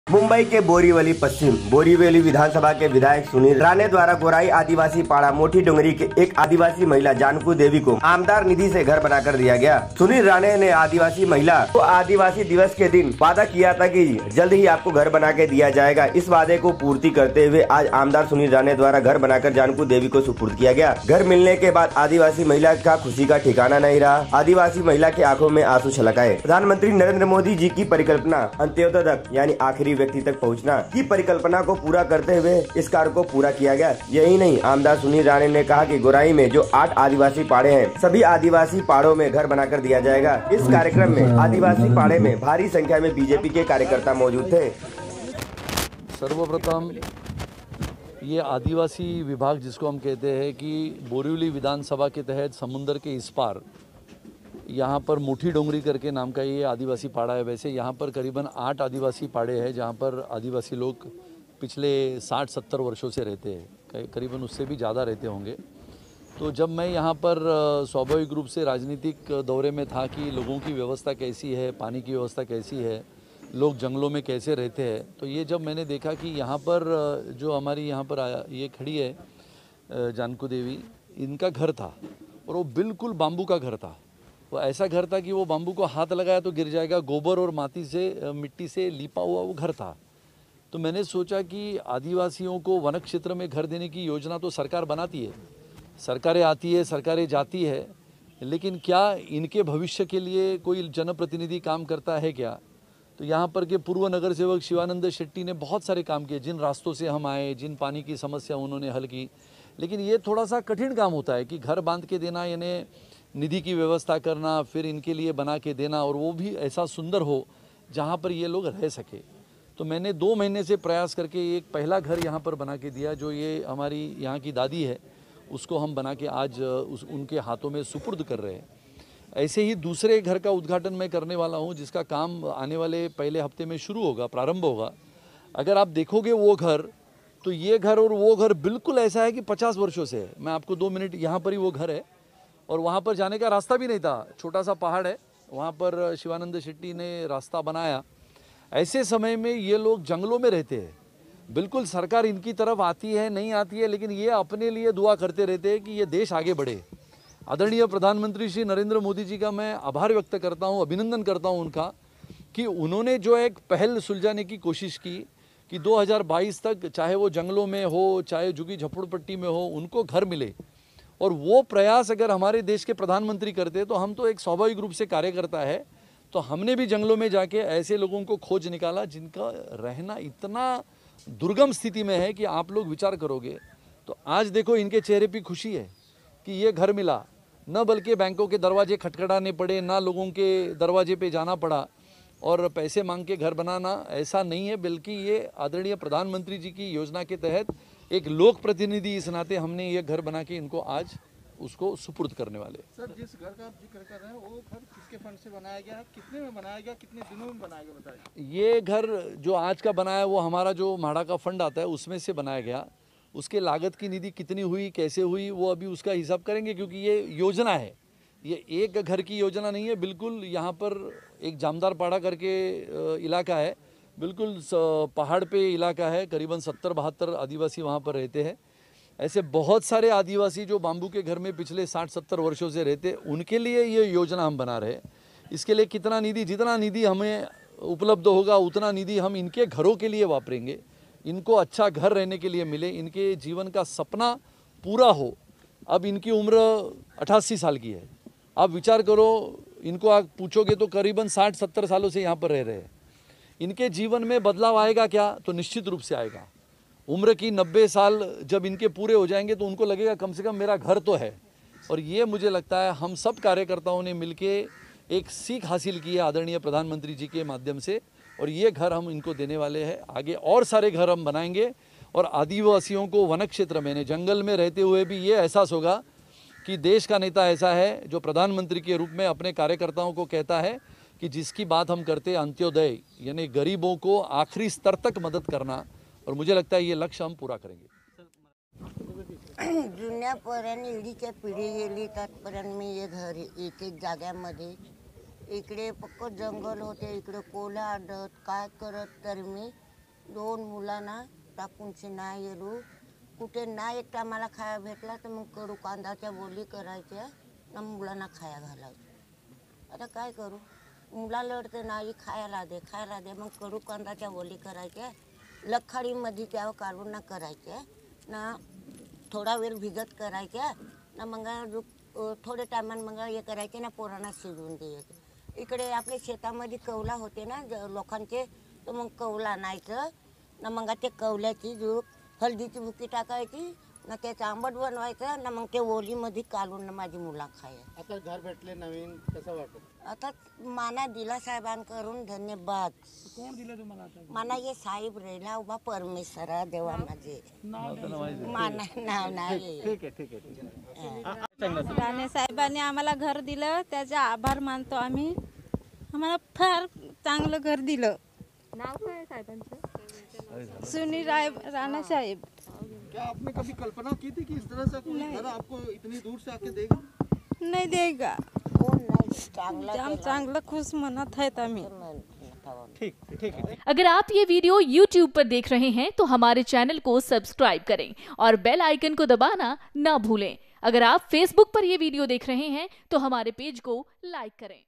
मुंबई के बोरीवली पश्चिम बोरीवली विधानसभा के विधायक सुनील राणे द्वारा गोराई आदिवासी पाड़ा मोटी डोंगरी के एक आदिवासी महिला जानकू देवी को आमदार निधि से घर बनाकर दिया गया। सुनील राणे ने आदिवासी महिला को आदिवासी दिवस के दिन वादा किया था कि जल्द ही आपको घर बना के दिया जाएगा। इस वादे को पूर्ति करते हुए आज आमदार सुनील राणे द्वारा घर बनाकर जानकू देवी को सुपुर्द किया गया। घर मिलने के बाद आदिवासी महिला का खुशी का ठिकाना नहीं रहा। आदिवासी महिला की आंखों में आंसू छलक आए। प्रधानमंत्री नरेंद्र मोदी जी की परिकल्पना अंत्योदय तक यानी आखिरी व्यक्ति तक पहुंचना की परिकल्पना को पूरा करते हुए इस कार्य को पूरा किया गया। यही नहीं, आमदार सुनील राणे ने कहा कि गोराई में जो 8 आदिवासी पाड़े हैं सभी आदिवासी पाड़ों में घर बनाकर दिया जाएगा। इस कार्यक्रम में आदिवासी पाड़े में भारी संख्या में बीजेपी के कार्यकर्ता मौजूद थे। सर्वप्रथम ये आदिवासी विभाग जिसको हम कहते हैं कि बोरीवली विधानसभा के तहत समुंदर के इस पार यहाँ पर मोटी डोंगरी करके नाम का ये आदिवासी पाड़ा है। वैसे यहाँ पर करीबन 8 आदिवासी पाड़े हैं जहाँ पर आदिवासी लोग पिछले 60-70 वर्षों से रहते हैं, करीबन उससे भी ज़्यादा रहते होंगे। तो जब मैं यहाँ पर स्वाभाविक रूप से राजनीतिक दौरे में था कि लोगों की व्यवस्था कैसी है, पानी की व्यवस्था कैसी है, लोग जंगलों में कैसे रहते हैं, तो ये जब मैंने देखा कि यहाँ पर जो हमारी यहाँ पर ये खड़ी है जानकू देवी, इनका घर था और वो बिल्कुल बाम्बू का घर था। वो ऐसा घर था कि वो बाम्बू को हाथ लगाया तो गिर जाएगा, गोबर और मिट्टी से लिपा हुआ वो घर था। तो मैंने सोचा कि आदिवासियों को वन क्षेत्र में घर देने की योजना तो सरकार बनाती है, सरकारें आती है, सरकारें जाती है, लेकिन क्या इनके भविष्य के लिए कोई जनप्रतिनिधि काम करता है क्या? तो यहाँ पर के पूर्व नगर सेवक शिवानंद शेट्टी ने बहुत सारे काम किए, जिन रास्तों से हम आए, जिन पानी की समस्या उन्होंने हल की। लेकिन ये थोड़ा सा कठिन काम होता है कि घर बांध के देना, यानी निधि की व्यवस्था करना, फिर इनके लिए बना के देना, और वो भी ऐसा सुंदर हो जहाँ पर ये लोग रह सके। तो मैंने 2 महीने से प्रयास करके एक पहला घर यहाँ पर बना के दिया, जो ये हमारी यहाँ की दादी है उसको हम बना के आज उनके हाथों में सुपुर्द कर रहे हैं। ऐसे ही दूसरे घर का उद्घाटन मैं करने वाला हूँ, जिसका काम आने वाले पहले हफ्ते में शुरू होगा, प्रारंभ होगा। अगर आप देखोगे वो घर, तो ये घर और वो घर बिल्कुल ऐसा है कि 50 वर्षों से है। मैं आपको 2 मिनट, यहाँ पर ही वो घर है और वहाँ पर जाने का रास्ता भी नहीं था, छोटा सा पहाड़ है, वहाँ पर शिवानंद शेट्टी ने रास्ता बनाया। ऐसे समय में ये लोग जंगलों में रहते हैं, बिल्कुल सरकार इनकी तरफ आती है नहीं आती है, लेकिन ये अपने लिए दुआ करते रहते हैं कि ये देश आगे बढ़े। आदरणीय प्रधानमंत्री श्री नरेंद्र मोदी जी का मैं आभार व्यक्त करता हूँ, अभिनंदन करता हूँ उनका, कि उन्होंने जो एक पहल सुलझाने की कोशिश की कि 2022 तक चाहे वो जंगलों में हो, चाहे झुग्गी झोपड़पट्टी में हो, उनको घर मिले। और वो प्रयास अगर हमारे देश के प्रधानमंत्री करते तो हम तो एक स्वाभाविक रूप से कार्यकर्ता है, तो हमने भी जंगलों में जाके ऐसे लोगों को खोज निकाला जिनका रहना इतना दुर्गम स्थिति में है कि आप लोग विचार करोगे तो आज देखो इनके चेहरे पे खुशी है कि ये घर मिला। न बल्कि बैंकों के दरवाजे खटखटाने पड़े, ना लोगों के दरवाजे पे जाना पड़ा और पैसे मांग के घर बनाना, ऐसा नहीं है, बल्कि ये आदरणीय प्रधानमंत्री जी की योजना के तहत एक लोक प्रतिनिधि इस नाते हमने ये घर बना के इनको आज उसको सुपुर्द करने वाले। सर, जिस घर का आप जिक्र कर रहे हैं वो घर किसके फंड से बनाया गया है, कितने में बनाया गया, कितने दिनों में बनाया गया, बताइए। ये घर जो आज का बनाया वो हमारा जो म्हाडा का फंड आता है उसमें से बनाया गया। उसके लागत की निधि कितनी हुई, कैसे हुई, वो अभी उसका हिसाब करेंगे, क्योंकि ये योजना है, ये एक घर की योजना नहीं है। बिल्कुल यहाँ पर एक जामदार पाड़ा करके इलाका है, बिल्कुल पहाड़ पे इलाका है, करीबन 70-72 आदिवासी वहाँ पर रहते हैं। ऐसे बहुत सारे आदिवासी जो बाम्बू के घर में पिछले 60-70 वर्षों से रहते, उनके लिए ये योजना हम बना रहे हैं। इसके लिए कितना निधि, जितना निधि हमें उपलब्ध होगा उतना निधि हम इनके घरों के लिए वापरेंगे, इनको अच्छा घर रहने के लिए मिले, इनके जीवन का सपना पूरा हो। अब इनकी उम्र 88 साल की है। आप विचार करो, इनको आप पूछोगे तो करीबन 60-70 सालों से यहाँ पर रह रहे हैं। इनके जीवन में बदलाव आएगा क्या? तो निश्चित रूप से आएगा। उम्र की 90 साल जब इनके पूरे हो जाएंगे तो उनको लगेगा कम से कम मेरा घर तो है। और ये मुझे लगता है हम सब कार्यकर्ताओं ने मिलके एक सीख हासिल की है आदरणीय प्रधानमंत्री जी के माध्यम से, और ये घर हम इनको देने वाले हैं। आगे और सारे घर हम बनाएंगे और आदिवासियों को वन क्षेत्र में, जंगल में रहते हुए भी ये एहसास होगा कि देश का नेता ऐसा है जो प्रधानमंत्री के रूप में अपने कार्यकर्ताओं को कहता है कि जिसकी बात हम करते हैं अंत्योदय, यानी गरीबों को आखिरी स्तर तक मदद करना, और मुझे लगता है ये लक्ष्य हम पूरा करेंगे। जुन्या पोरांनी इडीच्या पिढी गेली त्यातपर्यंत मी हे घर एक जाग्यामध्ये, इकडे पक्क जंगल होते, इकडे कोला आडत काय करत, तर मी 2 मुलांना टाकूनचे नाही गेलो कुठे नाही एक टायमाला खाया भेटला तर मग कडू कांदाच्या बोली करायच्या ना मुलांना खाया घालायचं आता काय करू मुला लढते नाही खायला दे मग कडू कांदाच्या बोली करायच्या लखाडीमध्ये त्या काढून ना करायच्या ना थोडा वेळ भिजत करायच्या ना मग थोडे टायमान मग हे करायचे ना पोरांना शिजवून द्यायचे इकडे आपल्या शेतामध्ये कौला होते ना लोकांचे तर मग कौला आणायचं ना मग ते कौल्याची जो हळदीची बुकी टाकायची ना त्याचं आंबट बनवायचं ना मग ते ओलीमध्ये काढून ना माझी मुलं खायला आता घर भेटले नवीन कसं वाटत आता माना दिला साहेबांकडून धन्यवाद कोण दिलं तुम्हाला आता माना हे साहेब रेला उभा परमेश्वरा देवा माझे नाव तर माहिती आहे. माना नाव नाही ठीक आहे राणे साहेबांनी आम्हाला घर दिलं त्याचे आभार मानतो आम्ही आम्हाला फार चांगलं घर दिलं नाव काय आहे साहेबांचं? सुनील राणा साहेब क्या आपने कभी कल्पना की थी कि इस तरह से कोई घर आपको इतनी दूर से आके देगा नाही देगा कोण नाही चांगला जाम चांगलं खुश मनात आहेत आम्ही ठीक है अगर आप ये वीडियो YouTube पर देख रहे हैं तो हमारे चैनल को सब्सक्राइब करें और बेल आइकन को दबाना ना भूलें। अगर आप Facebook पर ये वीडियो देख रहे हैं तो हमारे पेज को लाइक करें।